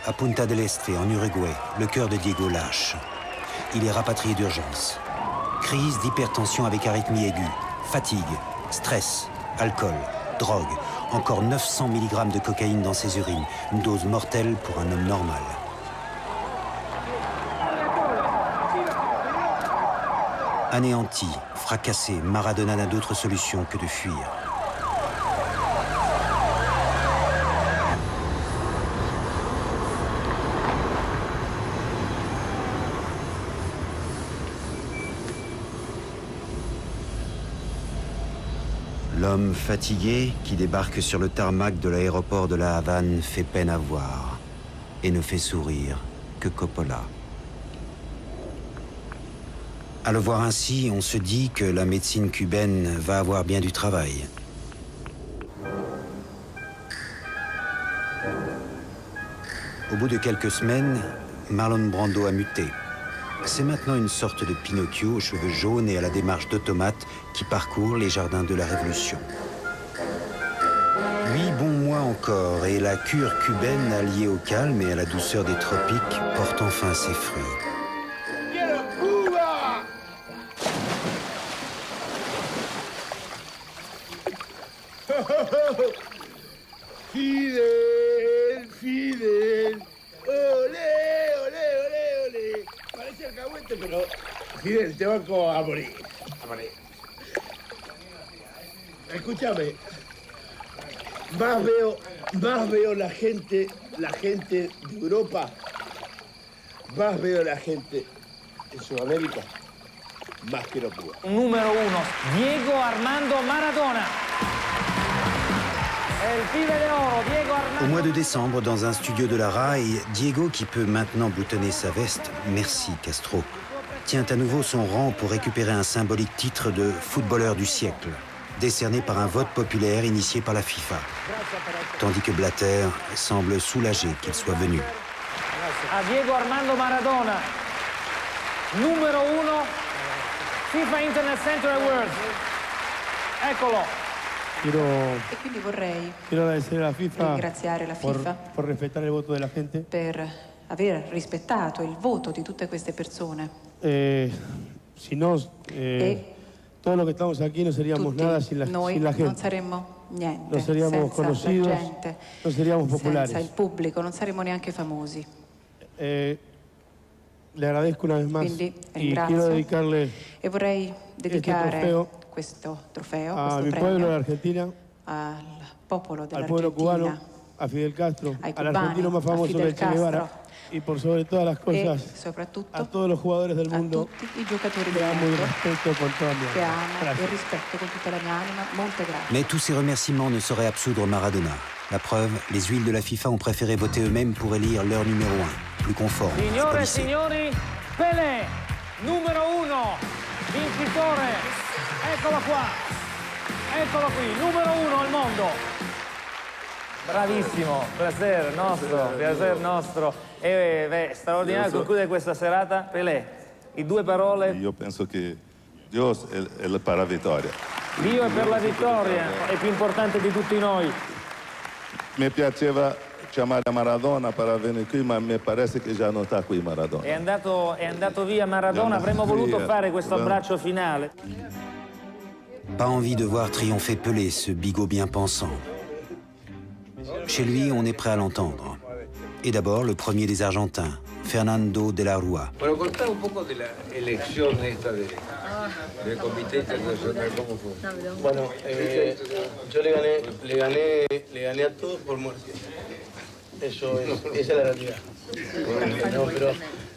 à Punta del Este, en Uruguay, le cœur de Diego lâche. Il est rapatrié d'urgence. Crise d'hypertension avec arythmie aiguë, fatigue, stress, alcool, drogue. Encore 900 mg de cocaïne dans ses urines, une dose mortelle pour un homme normal. Anéanti, fracassé, Maradona n'a d'autre solution que de fuir. L'homme fatigué qui débarque sur le tarmac de l'aéroport de la Havane fait peine à voir et ne fait sourire que Coppola. À le voir ainsi, on se dit que la médecine cubaine va avoir bien du travail. Au bout de quelques semaines, Marlon Brando a muté. C'est maintenant une sorte de Pinocchio aux cheveux jaunes et à la démarche d'automate qui parcourt les jardins de la Révolution. 8 bons mois encore et la cure cubaine alliée au calme et à la douceur des tropiques porte enfin ses fruits. Fidel, Fidel, olé, olé, olé, olé. Parece alcahuete, pero Fidel, te banco a morir, a morir. Escúchame, más veo la gente de Europa, más veo la gente en Sudamérica, más que en Cuba. Número 1, Diego Armando Maradona. Au mois de décembre, dans un studio de la RAI, Diego, qui peut maintenant boutonner sa veste, merci Castro, tient à nouveau son rang pour récupérer un symbolique titre de footballeur du siècle. décerné par un vote populaire initié par la FIFA. Tandis que Blatter semble soulagé qu'il soit venu. A Diego Armando Maradona, numero 1, FIFA Internet Center Awards. Eccolo. E quindi vorrei ringraziare la FIFA por respetar el voto de la gente. per aver rispettato il voto di tutte queste persone. Si no, todo lo que estamos aquí no seríamos nada sin la Noi gente. non saremmo niente No seríamos senza conocidos, la gente, no seríamos populares. senza il pubblico, non saremmo neanche famosi. Le agradezco una vez más Quindi y ringrazio quiero dedicarle e vorrei dedicare trofeo questo trofeo, a questo mi pueblo de premio Argentina, al popolo al pueblo cubano, dell'Argentina, a Fidel Castro, ai al cubani, argentino más a famoso Fidel que el Che Guevara Castro y por sobre todas las e cosas soprattutto a todos los jugadores del a mundo tutti i giocatori que del amo y mondo respeto con toda mi che alma. amo e Gracias. rispetto con tutta la mia anima. Molte grazie. Mais tous ces remerciements ne sauraient absoudre Maradona. La preuve, les huiles de la FIFA ont préféré voter eux-mêmes pour élire leur numéro 1, plus conforme. Signore e polissé. signori, Pelé, numero 1, vincitore. Eccolo qua. Eccolo qui, numero 1 al mondo. Bravissimo, piacere nostro. E straordinario concludere questa serata. Pelé, in 2 parole. Io penso che Dio è per la vittoria. Dio è per la vittoria, è più importante di tutti noi. Mi piaceva chiamare Maradona per venire qui, ma mi pare che già non sta qui Maradona. È andato via Maradona, avremmo voluto fare questo abbraccio finale. Pas envie de voir triompher Pelé, ce bigot bien pensant. Chez lui, on est prêt à l'entendre. Et d'abord, le premier des Argentins, Fernando de la Rúa. Bueno, contar un poco de la elección esta del Comité Internacional, ¿cómo fue? Bueno, yo le gané a todos por muerte. Eso es, esa es la realidad. No, pero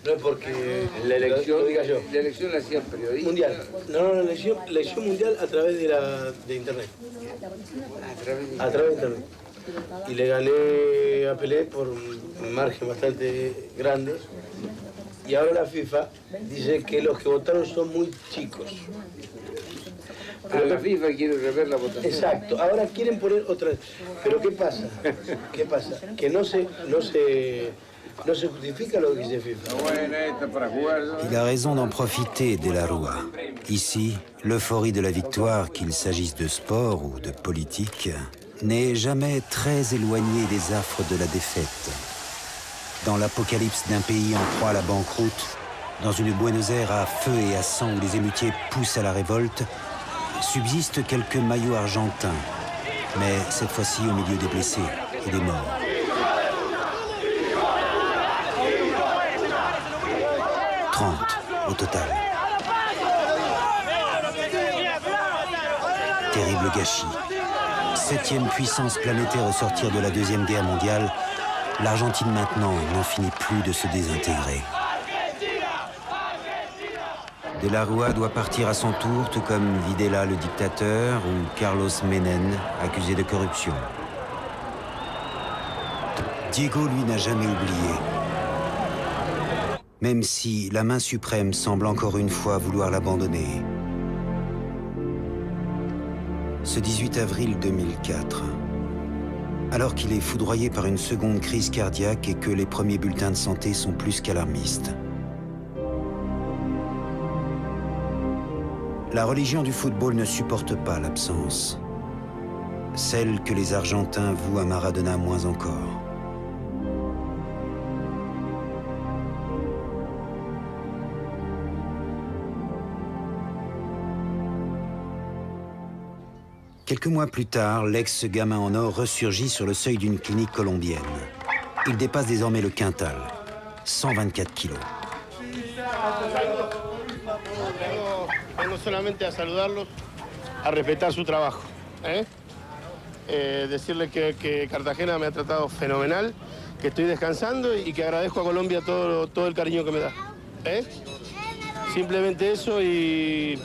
no es porque La elección, lo diga yo. La elección la hacían periodistas. Mundial. No, la elección mundial a través de internet. A través de internet. Y le gané a Pelé por un margen bastante grande. Y ahora la FIFA dice que los que votaron son muy chicos. Pero la FIFA quiere rever la votación. Exacto, ahora quieren poner otra vez. Pero ¿qué pasa? ¿Qué pasa? Que no se justifica lo que dice FIFA. Il a raison d'en profiter, de la Rúa. Ici, l'euphorie de la victoire, qu'il s'agisse de sport ou de politique, n'est jamais très éloignée des affres de la défaite. Dans l'apocalypse d'un pays en proie à la banqueroute, dans une Buenos Aires à feu et à sang où les émeutiers poussent à la révolte, subsistent quelques maillots argentins, mais cette fois-ci au milieu des blessés et des morts. « 30 au total. Terrible gâchis. 7e puissance planétaire au sortir de la Deuxième Guerre mondiale, l'Argentine maintenant n'en finit plus de se désintégrer. De la Rúa doit partir à son tour, tout comme Videla le dictateur ou Carlos Menem, accusé de corruption. Diego, lui, n'a jamais oublié. Même si la main suprême semble encore une fois vouloir l'abandonner. Ce 18 avril 2004, alors qu'il est foudroyé par une seconde crise cardiaque et que les premiers bulletins de santé sont plus qu'alarmistes. La religion du football ne supporte pas l'absence. Celle que les Argentins vouent à Maradona moins encore. Quelques mois plus tard, l'ex-gamin en or ressurgit sur le seuil d'une clinique colombienne. Il dépasse désormais le quintal, 124 kilos. Vengo solamente a saludarlos, a respetar su trabajo. Decirles que Cartagena me ha tratado fenomenal, que estoy descansando y que agradezco a Colombia todo el cariño que me da. Simplemente eso y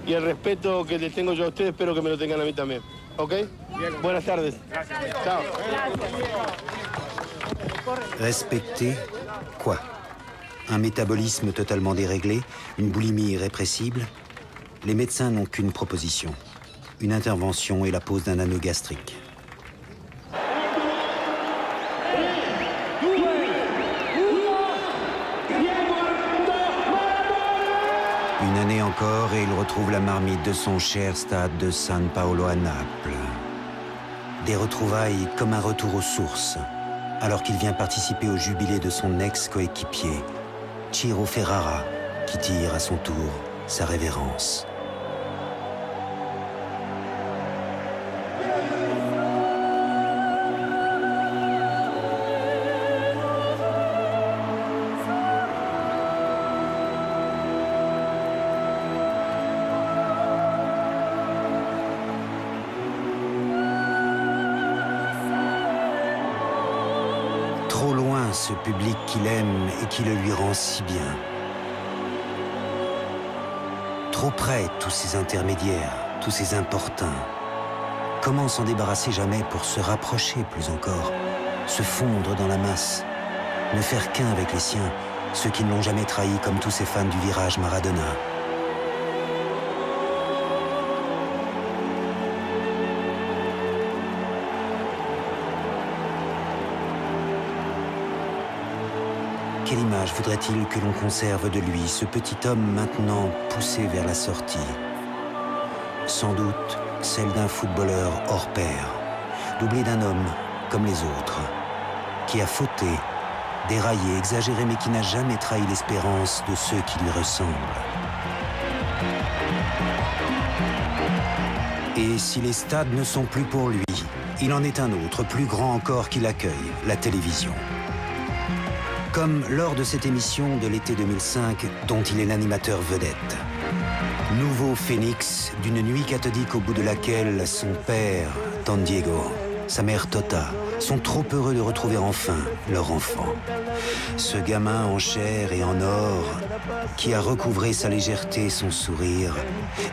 el respeto que les tengo yo a ustedes, espero que me lo tengan a mí también. ¿Ok? Bien. Buenas tardes. Chao. Respecter quoi? Un métabolisme totalement déréglé, une boulimie irrépressible? Les médecins n'ont qu'une proposition. une intervention et la pose d'un anneau gastrique. Une année encore et il retrouve la marmite de son cher stade de San Paolo à Naples. Des retrouvailles comme un retour aux sources, alors qu'il vient participer au jubilé de son ex-coéquipier, Ciro Ferrara, qui tire à son tour sa révérence. Trop loin, ce public qu'il aime et qui le lui rend si bien. Trop près, tous ces intermédiaires, tous ces importuns. Comment s'en débarrasser jamais pour se rapprocher plus encore, se fondre dans la masse, ne faire qu'un avec les siens, ceux qui ne l'ont jamais trahi comme tous ces fans du virage Maradona. Quelle image voudrait-il que l'on conserve de lui, ce petit homme maintenant poussé vers la sortie? Sans doute celle d'un footballeur hors pair, doublé d'un homme comme les autres, qui a fauté, déraillé, exagéré, mais qui n'a jamais trahi l'espérance de ceux qui lui ressemblent. Et si les stades ne sont plus pour lui, il en est un autre, plus grand encore, qui l'accueille, la télévision. Comme lors de cette émission de l'été 2005, dont il est l'animateur vedette. Nouveau phénix d'une nuit cathodique au bout de laquelle son père, Don Diego, sa mère Tota, sont trop heureux de retrouver enfin leur enfant. Ce gamin en chair et en or, qui a recouvré sa légèreté et son sourire,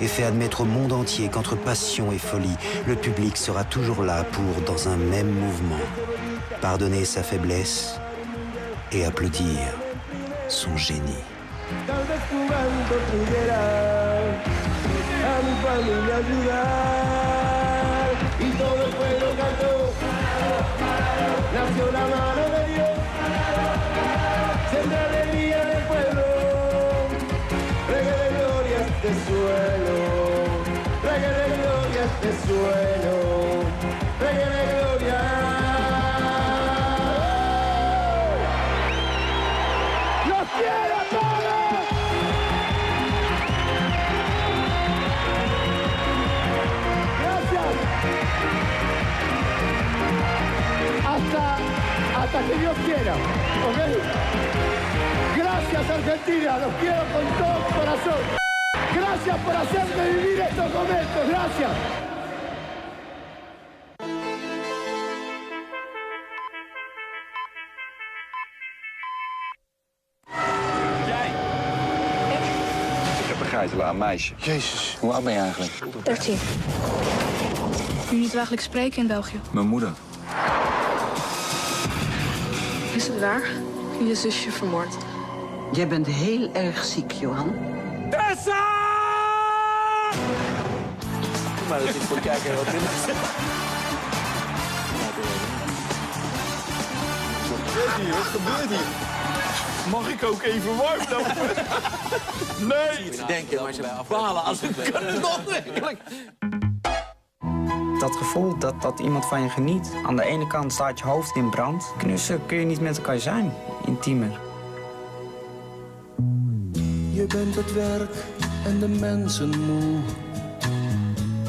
et fait admettre au monde entier qu'entre passion et folie, le public sera toujours là pour, dans un même mouvement, pardonner sa faiblesse et applaudir son génie. Tal vez jugando pudiera a mi familia ayudar y todo el pueblo cantó. Nació la mano de Dios, siempre alegría del pueblo. Reggae de gloria este suelo, reggae de gloria este suelo, reggae de gloria. ¡Los quiero a todos! Gracias. Hasta que Dios quiera, ¿ok? Gracias Argentina, los quiero con todo mi corazón. Gracias por hacerme vivir estos momentos, gracias. Een meisje. Jezus, hoe oud ben je eigenlijk? 13. Kun je niet eigenlijk spreken in België? Mijn moeder. Is het waar? Je zusje vermoord. Jij bent heel erg ziek, Johan. Tessa! Maar dat is voor de kijker wat minder. Wat gebeurt hier? Mag ik ook even warm lopen? Nee! Denk je, maar ze balen als een kanon werkelijk. Dat gevoel dat iemand van je geniet. Aan de ene kant staat je hoofd in brand. Knussen kun je niet met elkaar zijn. Intiemer. Je bent het werk en de mensen moe.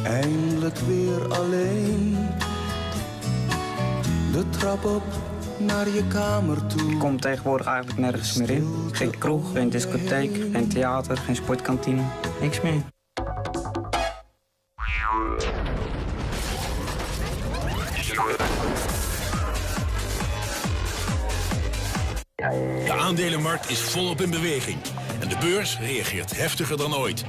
Eindelijk weer alleen. De trap op naar je kamer toe. Ik kom tegenwoordig eigenlijk nergens meer in. Geen kroeg, geen discotheek, geen theater, geen sportkantine. Niks meer. De aandelenmarkt is volop in beweging. En de beurs reageert heftiger dan ooit.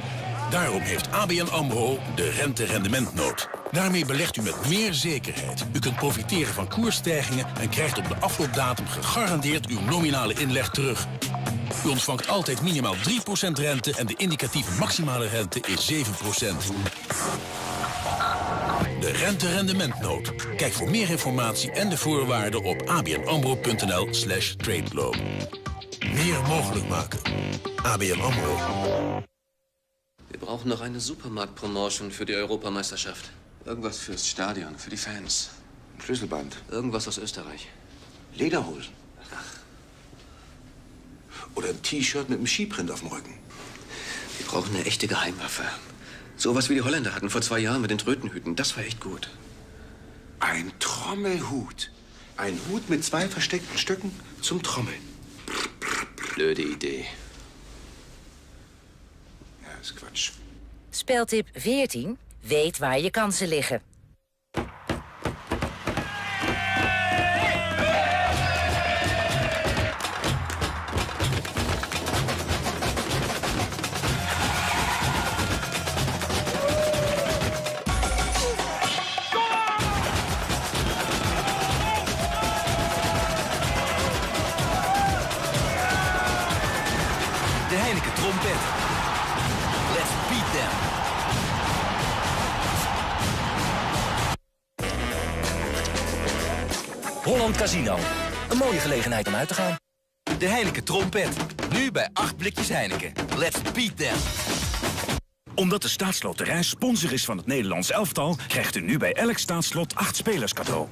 Daarom heeft ABN AMRO de rente-rendementnoot. Daarmee belegt u met meer zekerheid. U kunt profiteren van koersstijgingen en krijgt op de afloopdatum gegarandeerd uw nominale inleg terug. U ontvangt altijd minimaal 3% rente en de indicatieve maximale rente is 7%. rente-rendementnood. Kijk voor meer informatie en de voorwaarden op abnamro.nl/tradeloan. Meer mogelijk maken. ABN AMRO. Wir brauchen noch eine Supermarktpromotion für die Europameisterschaft. Irgendwas fürs Stadion, für die Fans. Ein Schlüsselband. Irgendwas aus Österreich. Lederhosen. Oder ein T-Shirt mit einem Skiprint auf dem Rücken. Wir brauchen eine echte Geheimwaffe. Sowas wie die Holländer hatten vor 2 Jahren mit den Trötenhüten. Das war echt gut. Ein Trommelhut. Ein Hut mit 2 versteckten Stöcken zum Trommeln. Blöde Idee. Ja, ist Quatsch. Speltip 14. Weet waar je kansen liggen. De Heineken trompet. Let's beat them. Holland Casino. Een mooie gelegenheid om uit te gaan. De Heineken trompet. Nu bij 8 blikjes Heineken. Let's beat them. Omdat de Staatsloterij sponsor is van het Nederlands elftal, krijgt u nu bij elk staatslot 8 spelers cadeau.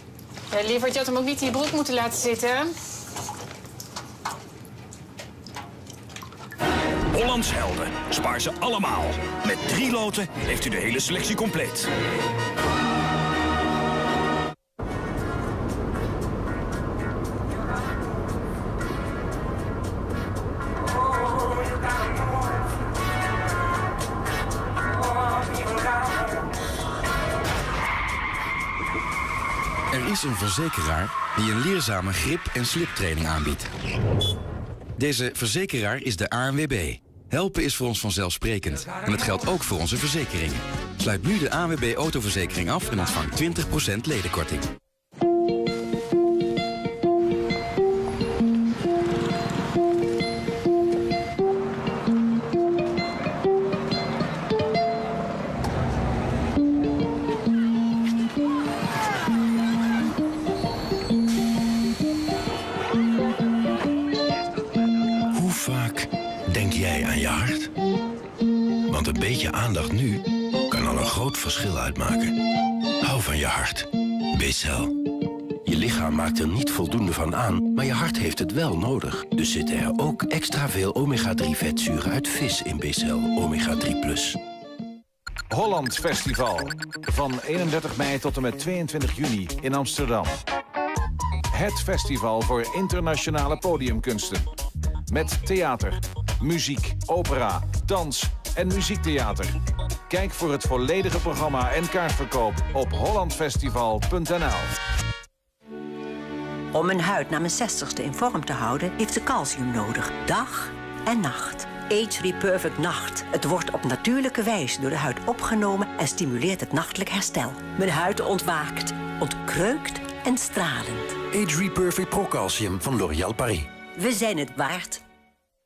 Ja, lieverd, je had hem ook niet in je broek moeten laten zitten. Hollands helden. Spaar ze allemaal. Met 3 loten heeft u de hele selectie compleet. Er is een verzekeraar die een leerzame grip- en sliptraining aanbiedt. Deze verzekeraar is de ANWB. Helpen is voor ons vanzelfsprekend. En dat geldt ook voor onze verzekeringen. Sluit nu de ANWB autoverzekering af en ontvang 20% ledenkorting. Hoe vaak denk jij aan je hart? Want een beetje aandacht nu kan al een groot verschil uitmaken. Hou van je hart. B-cel. Je lichaam maakt er niet voldoende van aan, maar je hart heeft het wel nodig. Dus zitten er ook extra veel omega-3 vetzuren uit vis in B-cel Omega 3+. Holland Festival. Van 31 mei tot en met 22 juni in Amsterdam. Het festival voor internationale podiumkunsten. Met theater, muziek, opera, dans en muziektheater. Kijk voor het volledige programma en kaartverkoop op hollandfestival.nl. Om een huid na mijn 60ste in vorm te houden, heeft ze calcium nodig. Dag en nacht. Age Reperfect Nacht. Het wordt op natuurlijke wijze door de huid opgenomen en stimuleert het nachtelijk herstel. Mijn huid ontwaakt, ontkreukt en stralend. Age Reperfect Pro Calcium van L'Oréal Paris. We zijn het waard.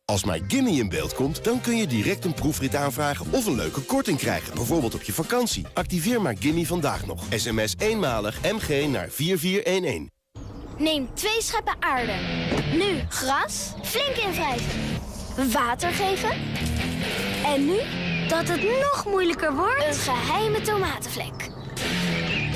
Als MyGimme in beeld komt, dan kun je direct een proefrit aanvragen of een leuke korting krijgen. Bijvoorbeeld op je vakantie. Activeer MyGimme vandaag nog. SMS eenmalig MG naar 4411. Neem 2 scheppen aarde. Nu gras, flink invrijven. Water geven. En nu, dat het nog moeilijker wordt, een geheime tomatenvlek.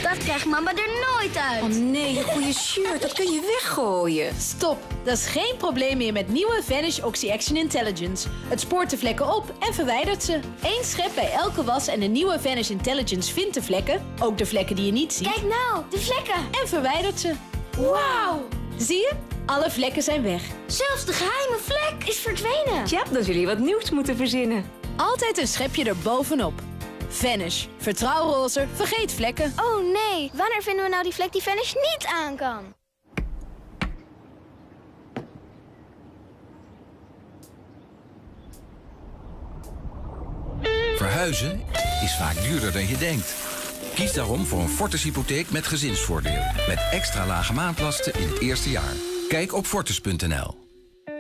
Dat krijgt mama er nooit uit. Oh nee, je goede shirt, dat kun je weggooien. Stop, dat is geen probleem meer met nieuwe Vanish Oxy-Action Intelligence. Het spoort de vlekken op en verwijdert ze. 1 schep bij elke was en de nieuwe Vanish Intelligence vindt de vlekken, ook de vlekken die je niet ziet. Kijk nou, de vlekken. En verwijdert ze. Wauw! Zie je? Alle vlekken zijn weg. Zelfs de geheime vlek is verdwenen. Ja, dan zullen jullie wat nieuws moeten verzinnen. Altijd een schepje erbovenop. Vanish. Vertrouw roze, vergeet vlekken. Oh nee, wanneer vinden we nou die vlek die Vanish niet aan kan? Verhuizen is vaak duurder dan je denkt. Kies daarom voor een Fortis-hypotheek met gezinsvoordeel. Met extra lage maandlasten in het eerste jaar. Kijk op Fortis.nl.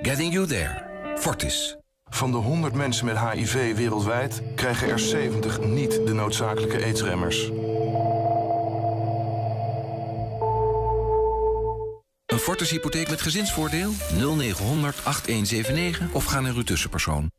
Getting you there. Fortis. Van de 100 mensen met HIV wereldwijd krijgen er 70 niet de noodzakelijke aidsremmers. Fortis Hypotheek met gezinsvoordeel? 0900 8179 of ga naar uw tussenpersoon.